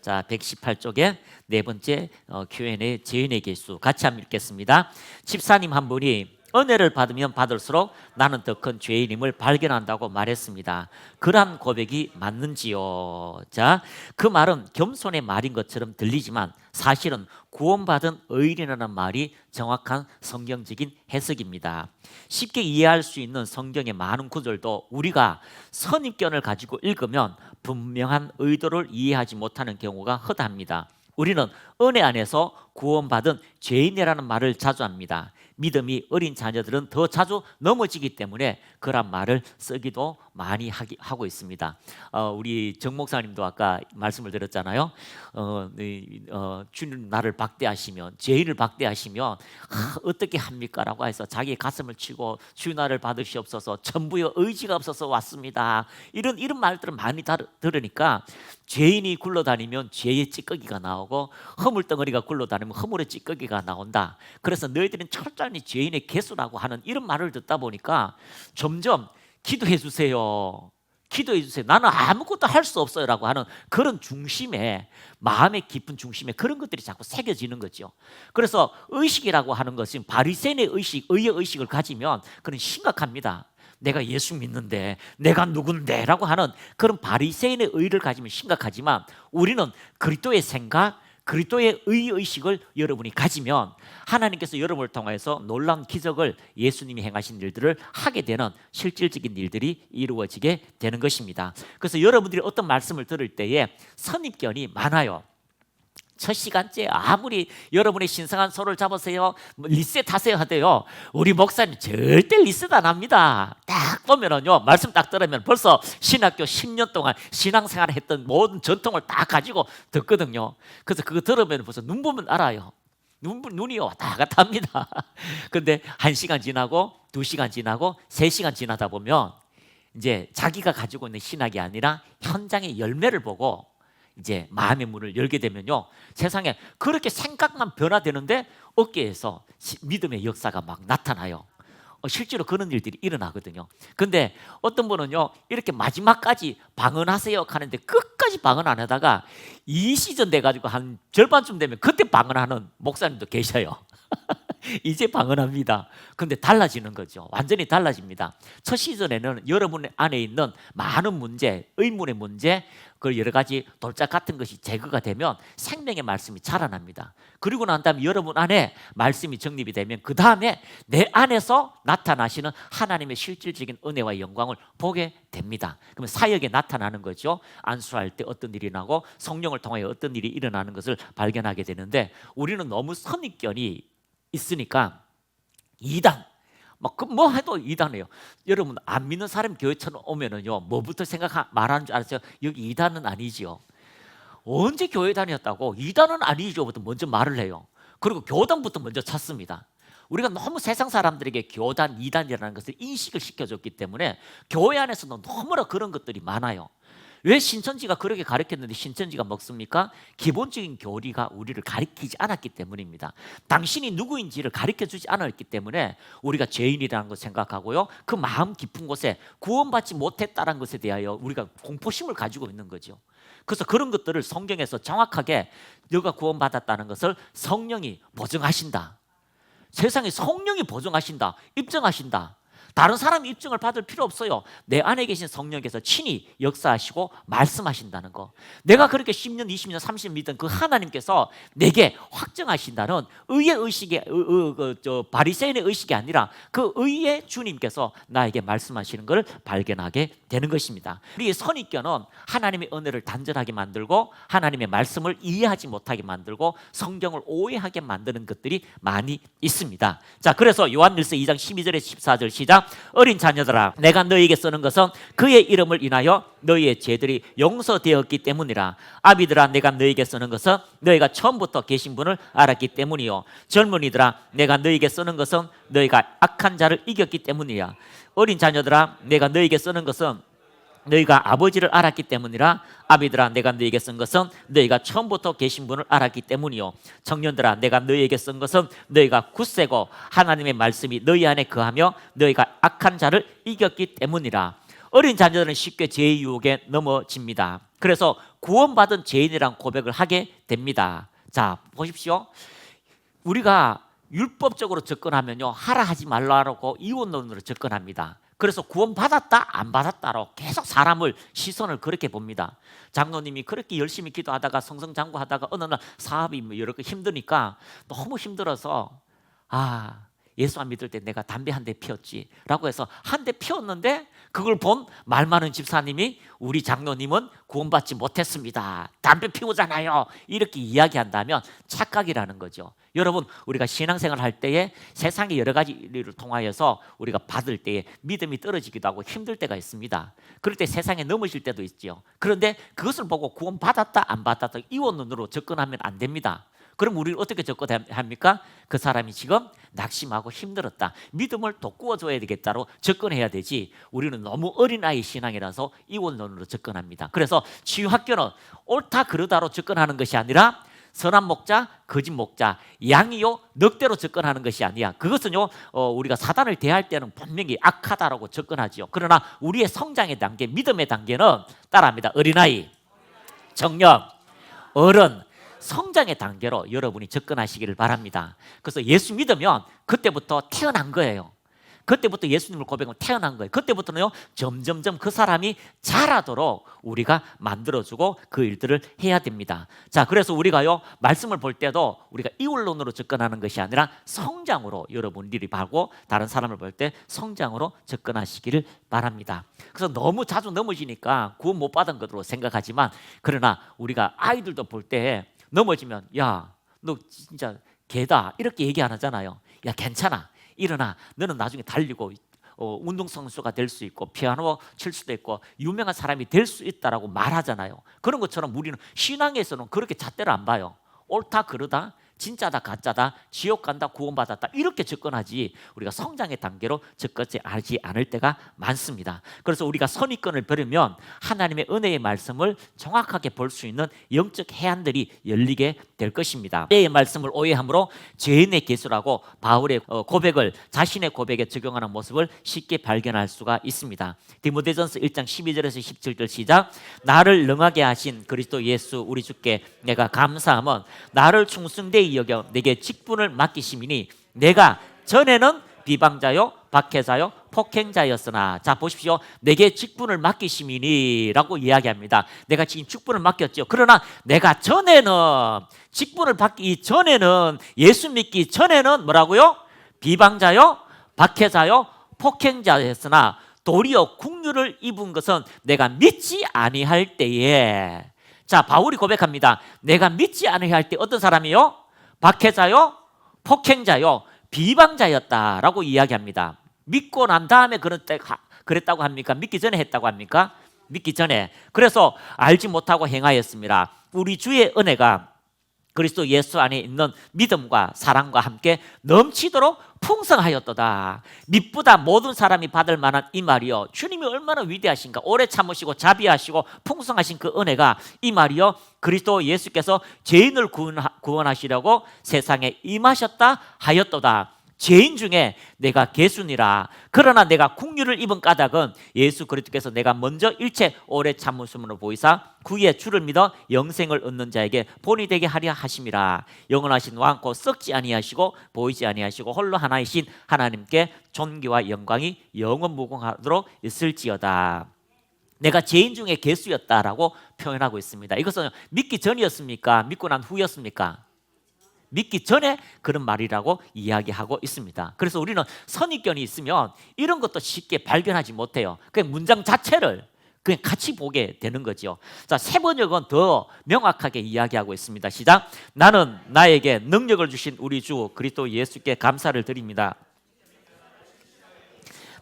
자, 118쪽에 네 번째 Q&A 죄인의 개수 같이 한번 읽겠습니다. 집사님 한 분이 은혜를 받으면 받을수록 나는 더 큰 죄인임을 발견한다고 말했습니다. 그러한 고백이 맞는지요? 자, 그 말은 겸손의 말인 것처럼 들리지만 사실은 구원받은 의인이라는 말이 정확한 성경적인 해석입니다. 쉽게 이해할 수 있는 성경의 많은 구절도 우리가 선입견을 가지고 읽으면 분명한 의도를 이해하지 못하는 경우가 허다합니다. 우리는 은혜 안에서 구원받은 죄인이라는 말을 자주 합니다. 믿음이 어린 자녀들은 더 자주 넘어지기 때문에 그런 말을 쓰기도 많이 하고 있습니다. 우리 정 목사님도 아까 말씀을 드렸잖아요. 주님 나를 박대하시면, 죄인을 박대하시면 어떻게 합니까? 라고 해서 자기 가슴을 치고 주 나를 받으시옵소서, 전부의 의지가 없어서 왔습니다. 이런 말들을 많이 들으니까 죄인이 굴러다니면 죄의 찌꺼기가 나오고 허물덩어리가 굴러다니면 허물의 찌꺼기가 나온다. 그래서 너희들은 철저히 죄인의 개수라고 하는 이런 말을 듣다 보니까 점점 기도해 주세요, 기도해 주세요, 나는 아무것도 할 수 없어요 라고 하는 그런 중심에, 마음의 깊은 중심에 그런 것들이 자꾸 새겨지는 거죠. 그래서 의식이라고 하는 것은 바리새인의 의식, 의의 의식을 가지면 그건 심각합니다. 내가 예수 믿는데 내가 누군데 라고 하는 그런 바리새인의 의를 가지면 심각하지만, 우리는 그리스도의 생각, 그리스도의 의의식을 여러분이 가지면 하나님께서 여러분을 통해서 놀라운 기적을, 예수님이 행하신 일들을 하게 되는 실질적인 일들이 이루어지게 되는 것입니다. 그래서 여러분들이 어떤 말씀을 들을 때에 선입견이 많아요. 첫 시간째 아무리 여러분의 신성한 손을 잡으세요, 리셋하세요 하대요, 우리 목사님 절대 리셋 안 합니다. 딱 보면은요, 말씀 딱 들으면 벌써 신학교 10년 동안 신앙생활을 했던 모든 전통을 딱 가지고 듣거든요. 그래서 그거 들으면 벌써 눈 보면 알아요. 눈이 왔다 갔다 합니다. 근데 1시간 지나고 2시간 지나고 3시간 지나다 보면 이제 자기가 가지고 있는 신학이 아니라 현장의 열매를 보고 이제 마음의 문을 열게 되면요, 세상에 그렇게 생각만 변화되는데 어깨에서 믿음의 역사가 막 나타나요. 실제로 그런 일들이 일어나거든요. 근데 어떤 분은요, 이렇게 마지막까지 방언하세요 하는데 끝까지 방언 안 하다가 이 시즌 돼가지고 한 절반쯤 되면 그때 방언하는 목사님도 계셔요. 이제 방언합니다. 근데 달라지는 거죠. 완전히 달라집니다. 첫 시즌에는 여러분 안에 있는 많은 문제, 의문의 문제, 그 여러 가지 돌짝 같은 것이 제거가 되면 생명의 말씀이 자라납니다. 그리고 난 다음에 여러분 안에 말씀이 정립이 되면 그 다음에 내 안에서 나타나시는 하나님의 실질적인 은혜와 영광을 보게 됩니다. 그러면 사역에 나타나는 거죠. 안수할 때 어떤 일이 나고 성령을 통하여 어떤 일이 일어나는 것을 발견하게 되는데, 우리는 너무 선입견이 있으니까 이단, 뭐 해도 이단이에요. 여러분 안 믿는 사람 교회처럼 오면은요, 뭐부터 말하는 줄 알았어요? 여기 이단은 아니지요. 언제 교회 다녔다고 이단은 아니죠부터 먼저 말을 해요. 그리고 교단부터 먼저 찾습니다. 우리가 너무 세상 사람들에게 교단, 이단이라는 것을 인식을 시켜줬기 때문에 교회 안에서도 너무나 그런 것들이 많아요. 왜 신천지가 그렇게 가르쳤는데 신천지가 먹습니까? 기본적인 교리가 우리를 가르치지 않았기 때문입니다. 당신이 누구인지를 가르쳐주지 않았기 때문에 우리가 죄인이라는 걸 생각하고요, 그 마음 깊은 곳에 구원받지 못했다는 것에 대하여 우리가 공포심을 가지고 있는 거죠. 그래서 그런 것들을 성경에서 정확하게 너가 구원받았다는 것을 성령이 보증하신다, 세상에 성령이 보증하신다, 입증하신다. 다른 사람이 입증을 받을 필요 없어요. 내 안에 계신 성령께서 친히 역사하시고 말씀하신다는 거. 내가 그렇게 10년, 20년, 30년 믿던 그 하나님께서 내게 확증하신다는 의의 의식이, 바리새인의 의식이 아니라 그 의의 주님께서 나에게 말씀하시는 걸 발견하게 되는 것입니다. 우리의 선입견은 하나님의 은혜를 단절하게 만들고 하나님의 말씀을 이해하지 못하게 만들고 성경을 오해하게 만드는 것들이 많이 있습니다. 자, 그래서 요한일서 2장 12절에 14절 시작. 어린 자녀들아, 내가 너희에게 쓰는 것은 그의 이름을 인하여 너희의 죄들이 용서되었기 때문이라. 아비들아, 내가 너희에게 쓰는 것은 너희가 처음부터 계신 분을 알았기 때문이요. 젊은이들아, 내가 너희에게 쓰는 것은 너희가 악한 자를 이겼기 때문이야. 어린 자녀들아, 내가 너희에게 쓰는 것은 너희가 아버지를 알았기 때문이라. 아비들아, 내가 너희에게 쓴 것은 너희가 처음부터 계신 분을 알았기 때문이요. 청년들아, 내가 너희에게 쓴 것은 너희가 굳세고 하나님의 말씀이 너희 안에 거하며 너희가 악한 자를 이겼기 때문이라. 어린 자녀들은 쉽게 죄의 유혹에 넘어집니다. 그래서 구원받은 죄인이란 고백을 하게 됩니다. 자, 보십시오. 우리가 율법적으로 접근하면요, 하라 하지 말라라고 이원론으로 접근합니다. 그래서 구원받았다 안 받았다로 계속 사람을 시선을 그렇게 봅니다. 장로님이 그렇게 열심히 기도하다가 성성장구하다가 어느 날 사업이 여러 개 힘드니까 너무 힘들어서 예수 안 믿을 때 내가 담배 한 대 피웠지 라고 해서 한 대 피웠는데 그걸 본 말 많은 집사님이 우리 장로님은 구원받지 못했습니다, 담배 피우잖아요, 이렇게 이야기한다면 착각이라는 거죠. 여러분, 우리가 신앙생활 할 때에 세상의 여러 가지를 통하여서 우리가 받을 때에 믿음이 떨어지기도 하고 힘들 때가 있습니다. 그럴 때 세상에 넘어질 때도 있죠. 그런데 그것을 보고 구원받았다 안 받았다 이원론으로 접근하면 안 됩니다. 그럼 우리는 어떻게 접근합니까? 그 사람이 지금 낙심하고 힘들었다, 믿음을 돋구어줘야 되겠다로 접근해야 되지, 우리는 너무 어린아이 신앙이라서 이원론으로 접근합니다. 그래서 치유학교는 옳다 그르다로 접근하는 것이 아니라 선한 목자, 거짓 목자, 양이요 늑대로 접근하는 것이 아니야. 그것은요 우리가 사단을 대할 때는 분명히 악하다라고 접근하죠. 그러나 우리의 성장의 단계, 믿음의 단계는 따라합니다. 어린아이, 청년, 어른, 성장의 단계로 여러분이 접근하시기를 바랍니다. 그래서 예수 믿으면 그때부터 태어난 거예요. 그때부터 예수님을 고백하면 태어난 거예요. 그때부터는요 점점점 그 사람이 자라도록 우리가 만들어주고 그 일들을 해야 됩니다. 자, 그래서 우리가요 말씀을 볼 때도 우리가 이원론으로 접근하는 것이 아니라 성장으로 여러분들이 보고 다른 사람을 볼 때 성장으로 접근하시기를 바랍니다. 그래서 너무 자주 넘어지니까 구원 못 받은 것으로 생각하지만, 그러나 우리가 아이들도 볼 때 넘어지면 야, 너 진짜 개다 이렇게 얘기 안 하잖아요. 야, 괜찮아, 일어나, 너는 나중에 달리고 운동선수가 될 수 있고 피아노 칠 수도 있고 유명한 사람이 될 수 있다라고 말하잖아요. 그런 것처럼 우리는 신앙에서는 그렇게 잣대를 안 봐요. 옳다 그르다, 진짜다 가짜다, 지옥 간다 구원받았다 이렇게 접근하지, 우리가 성장의 단계로 접근하지 않을 때가 많습니다. 그래서 우리가 선입견을 버리면 하나님의 은혜의 말씀을 정확하게 볼 수 있는 영적 해안들이 열리게 될 것입니다. 은혜의 말씀을 오해함으로 죄인의 계수라고 바울의 고백을 자신의 고백에 적용하는 모습을 쉽게 발견할 수가 있습니다. 디모데전서 1장 12절에서 17절 시작. 나를 능하게 하신 그리스도 예수 우리 주께 내가 감사함은 나를 충성되이 여겨 내게 직분을 맡기심이니 내가 전에는 비방자요 박해자요 폭행자였으나, 자 보십시오, 내게 직분을 맡기심이니 라고 이야기합니다. 내가 지금 직분을 맡겼죠. 그러나 내가 전에는, 직분을 받기 이전에는, 예수 믿기 전에는 뭐라고요? 비방자요 박해자요 폭행자였으나 도리어 국류를 입은 것은 내가 믿지 아니할 때에. 자, 바울이 고백합니다. 내가 믿지 아니할 때 어떤 사람이요? 박해자요 폭행자요 비방자였다라고 이야기합니다. 믿고 난 다음에 그랬다고 합니까? 믿기 전에 했다고 합니까? 믿기 전에. 그래서 알지 못하고 행하였습니다. 우리 주의 은혜가 그리스도 예수 안에 있는 믿음과 사랑과 함께 넘치도록 풍성하였도다. 믿보다 모든 사람이 받을 만한 이 말이요, 주님이 얼마나 위대하신가, 오래 참으시고 자비하시고 풍성하신 그 은혜가, 이 말이요 그리스도 예수께서 죄인을 구원하시려고 세상에 임하셨다 하였도다. 죄인 중에 내가 개순이라. 그러나 내가 국류를 입은 까닭은 예수 그리스도께서 내가 먼저 일체 오래 참으심으로 보이사 그의 주를 믿어 영생을 얻는 자에게 본이 되게 하려 하심이라. 영원하신 왕 곧 썩지 아니하시고 보이지 아니하시고 홀로 하나이신 하나님께 존귀와 영광이 영원무궁하도록 있을지어다. 내가 죄인 중에 개수였다라고 표현하고 있습니다. 이것은 믿기 전이었습니까? 믿고 난 후였습니까? 믿기 전에 그런 말이라고 이야기하고 있습니다. 그래서 우리는 선입견이 있으면 이런 것도 쉽게 발견하지 못해요. 그냥 문장 자체를 그냥 같이 보게 되는 거죠. 자, 세 번역은 더 명확하게 이야기하고 있습니다. 시작. 나는 나에게 능력을 주신 우리 주 그리스도 예수께 감사를 드립니다.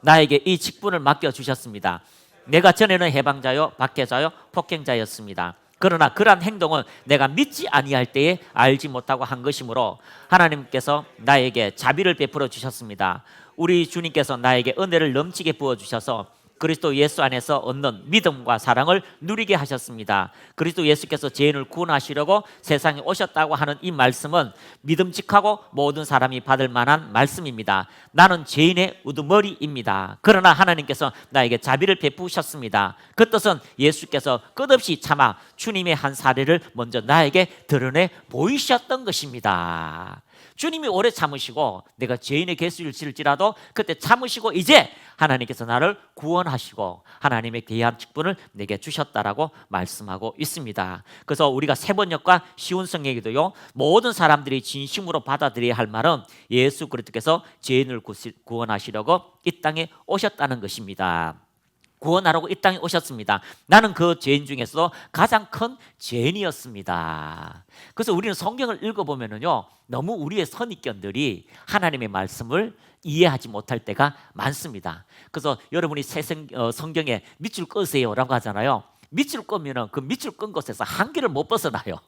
나에게 이 직분을 맡겨주셨습니다. 내가 전에는 해방자요 박해자요 폭행자였습니다. 그러나 그러한 행동은 내가 믿지 아니할 때에 알지 못하고 한 것이므로 하나님께서 나에게 자비를 베풀어 주셨습니다. 우리 주님께서 나에게 은혜를 넘치게 부어주셔서 그리스도 예수 안에서 얻는 믿음과 사랑을 누리게 하셨습니다. 그리스도 예수께서 죄인을 구원하시려고 세상에 오셨다고 하는 이 말씀은 믿음직하고 모든 사람이 받을 만한 말씀입니다. 나는 죄인의 우두머리입니다. 그러나 하나님께서 나에게 자비를 베푸셨습니다. 그 뜻은 예수께서 끝없이 참아 주님의 한 사례를 먼저 나에게 드러내 보이셨던 것입니다. 주님이 오래 참으시고 내가 죄인의 개수일지라도 그때 참으시고 이제 하나님께서 나를 구원하시고 하나님의 귀한 직분을 내게 주셨다라고 말씀하고 있습니다. 그래서 우리가 세번역과 쉬운 성경에도요, 모든 사람들이 진심으로 받아들여야 할 말은 예수 그리스도께서 죄인을 구원하시려고 이 땅에 오셨다는 것입니다. 구원하라고 이 땅에 오셨습니다. 나는 그 죄인 중에서도 가장 큰 죄인이었습니다. 그래서 우리는 성경을 읽어보면요, 너무 우리의 선입견들이 하나님의 말씀을 이해하지 못할 때가 많습니다. 그래서 여러분이 성경에 밑줄 끄세요라고 하잖아요. 밑줄 끄면은 그 밑줄 끈 곳에서 한 개를 못 벗어나요.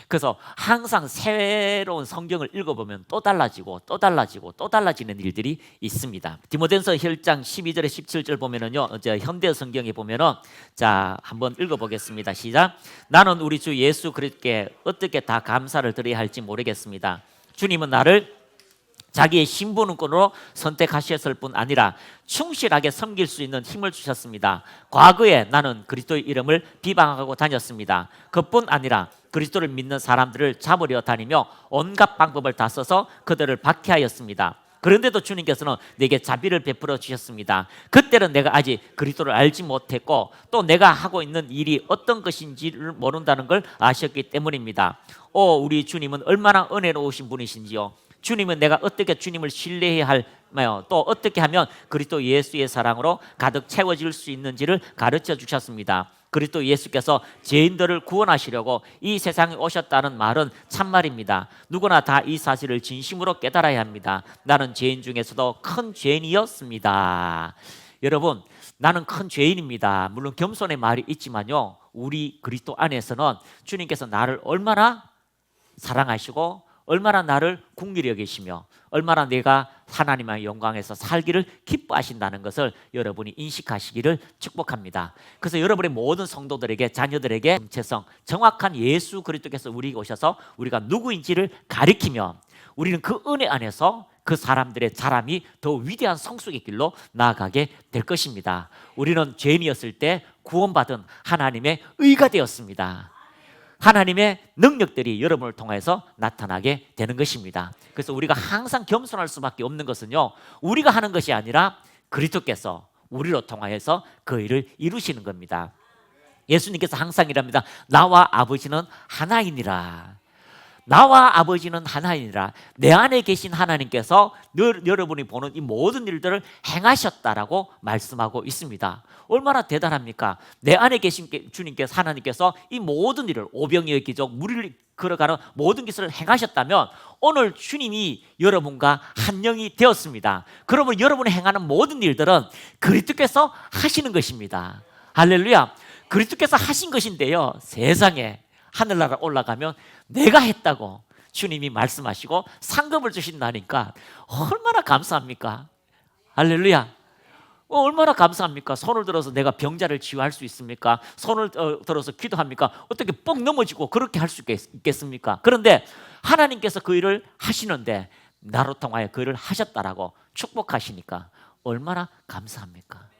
그래서 항상 새로운 성경을 읽어보면 또 달라지고 또 달라지고 또 달라지는 일들이 있습니다. 디모데전서 1장 12절에 17절 보면은요, 현대 성경에 보면은 자 한번 읽어보겠습니다. 시작. 나는 우리 주 예수 그리스도께 어떻게 다 감사를 드려야 할지 모르겠습니다. 주님은 나를 자기의 신분권으로 선택하셨을 뿐 아니라 충실하게 섬길 수 있는 힘을 주셨습니다. 과거에 나는 그리스도의 이름을 비방하고 다녔습니다. 그뿐 아니라 그리스도를 믿는 사람들을 잡으려 다니며 온갖 방법을 다 써서 그들을 박해하였습니다. 그런데도 주님께서는 내게 자비를 베풀어 주셨습니다. 그때는 내가 아직 그리스도를 알지 못했고 또 내가 하고 있는 일이 어떤 것인지를 모른다는 걸 아셨기 때문입니다. 우리 주님은 얼마나 은혜로우신 분이신지요. 주님은 내가 어떻게 주님을 신뢰해야 할까요? 또 어떻게 하면 그리스도 예수의 사랑으로 가득 채워질 수 있는지를 가르쳐 주셨습니다. 그리스도 예수께서 죄인들을 구원하시려고 이 세상에 오셨다는 말은 참말입니다. 누구나 다 이 사실을 진심으로 깨달아야 합니다. 나는 죄인 중에서도 큰 죄인이었습니다. 여러분, 나는 큰 죄인입니다. 물론 겸손의 말이 있지만요, 우리 그리스도 안에서는 주님께서 나를 얼마나 사랑하시고 얼마나 나를 긍휼히 여기시며 얼마나 내가 하나님의 영광에서 살기를 기뻐하신다는 것을 여러분이 인식하시기를 축복합니다. 그래서 여러분의 모든 성도들에게, 자녀들에게 정체성, 정확한 예수 그리스도께서 우리에게 오셔서 우리가 누구인지를 가리키며 우리는 그 은혜 안에서 그 사람들의 자람이 더 위대한 성숙의 길로 나아가게 될 것입니다. 우리는 죄인이었을 때 구원받은 하나님의 의가 되었습니다. 하나님의 능력들이 여러분을 통해서 나타나게 되는 것입니다. 그래서 우리가 항상 겸손할 수밖에 없는 것은요, 우리가 하는 것이 아니라 그리스도께서 우리로 통하여서 그 일을 이루시는 겁니다. 예수님께서 항상 이랍니다. 나와 아버지는 하나이니라. 나와 아버지는 하나이니라. 내 안에 계신 하나님께서 여러분이 보는 이 모든 일들을 행하셨다라고 말씀하고 있습니다. 얼마나 대단합니까? 내 안에 계신 주님께서, 하나님께서 이 모든 일을, 오병이의 기적, 물을 걸어가는 모든 것을 행하셨다면 오늘 주님이 여러분과 한 영이 되었습니다. 그러면 여러분이 행하는 모든 일들은 그리스도께서 하시는 것입니다. 할렐루야. 그리스도께서 하신 것인데요, 세상에 하늘나라 올라가면 내가 했다고 주님이 말씀하시고 상급을 주신다니까 얼마나 감사합니까? 할렐루야. 얼마나 감사합니까? 손을 들어서 내가 병자를 치유할 수 있습니까? 손을 들어서 기도합니까? 어떻게 뻥 넘어지고 그렇게 할 수 있겠습니까? 그런데 하나님께서 그 일을 하시는데 나로 통하여 그 일을 하셨다라고 축복하시니까 얼마나 감사합니까?